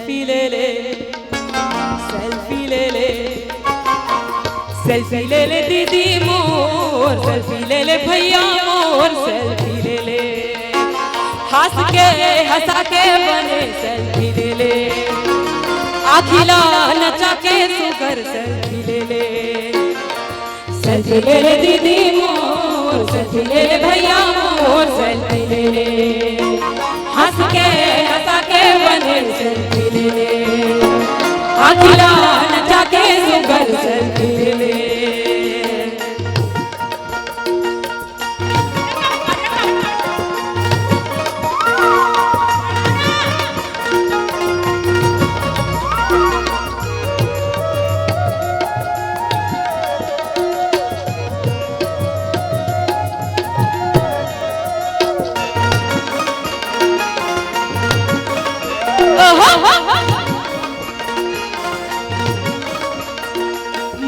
Selfie ले ले, selfie ले ले, सेल्फी ले ले दीदी मोर, सेल्फी ले ले भैया मोर, सेल्फी ले ले, हंस के हंसा के बने सेल्फी ले ले, अखिला नचा के सुगर सेल्फी ले ले, सेल्फी ले ले दीदी मोर, सेल्फी ले ले भैया मोर, सेल्फी ले ले, हंस के हंसा के बने सेल्फी ले ले, अखिला नचा के सुगर सेल्फी ले ले।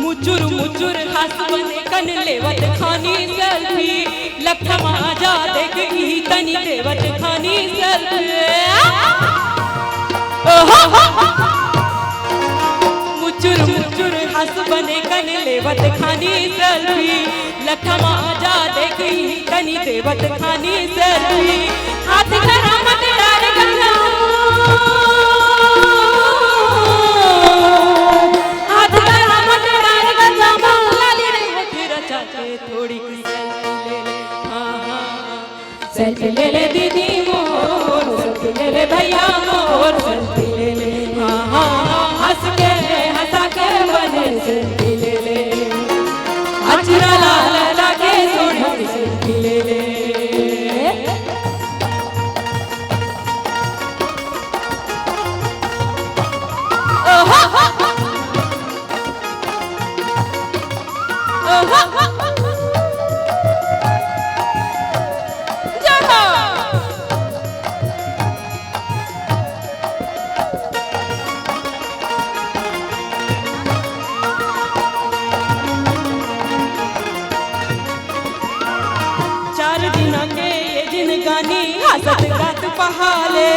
मुचुर मुचुर हंस बने कन लेवत खानी सेल्फी, लखमा जा देखी तनी लेवत खानी सेल्फी, मुचुर मुचुर हंस बने कन लेवत खानी सेल्फी, लखमा जा देखी तनी लेवत खानी सेल्फी, हाथ धरा मत डार गला, थोड़ी सेल्फी ले ले दीदी मोर, सेल्फी ले ले भैया मोर, सेल्फी ले ले, हंस के हंसा के बने सेल्फी ले ले, अचरा लाल लागे सोढ़ी सेल्फी ले ले। हंसत गात पहाले,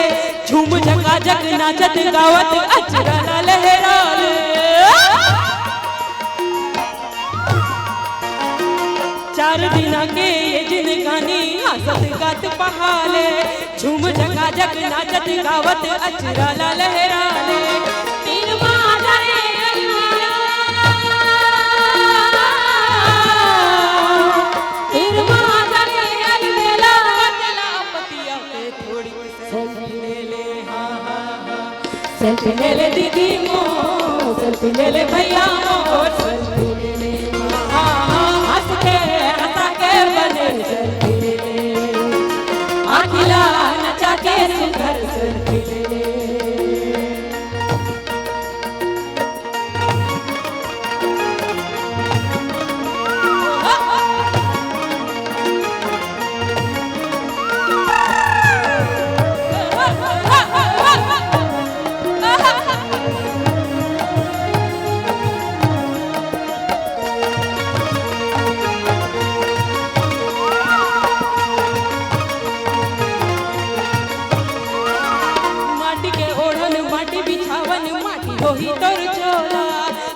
झूम जगा जग नाचत गावत अचरा लहराले, चार दिन के ये जिंदगानी हंसत गात पहाले, झूम जगा जग नाचत गावत अचरा लहराले, सेल्फी ले ले दीदी मोर, सेल्फी ले ले भैया मोर, सेल्फी ले ले, हंस के हंसा के बने सेल्फी ले ले, अखिला नचा के सुगर सेल्फी ले ले। वही तोर चोला,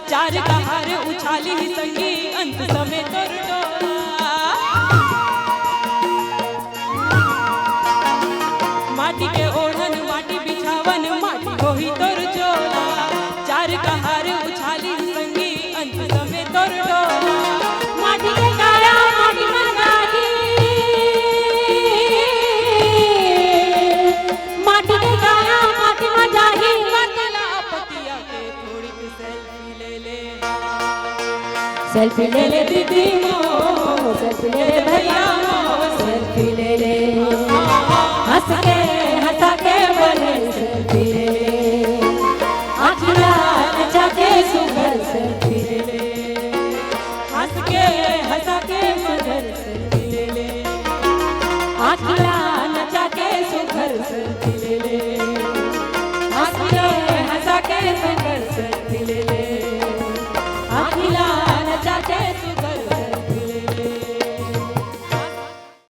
चार कहार उछाली संगी अंत समय तोर डोला, माटी के ओढ़न माटी बिछावन माटी वही तोर चोला, चार कहार उछाली संगी अंत समय तोर डोला, माटी के काया माटी मंगाही, माटी के काया माटी मजाही, सेल्फी ले ले दीदी मोर, सेल्फी ले ले भैया मोर, सेल्फी ले ले, हंस के हंसा के बने सेल्फी ले ले, अखिला नचा के सुगर सेल्फी ले ले, हंस के हंसा के सुगर सेल्फी ले ले, अखिला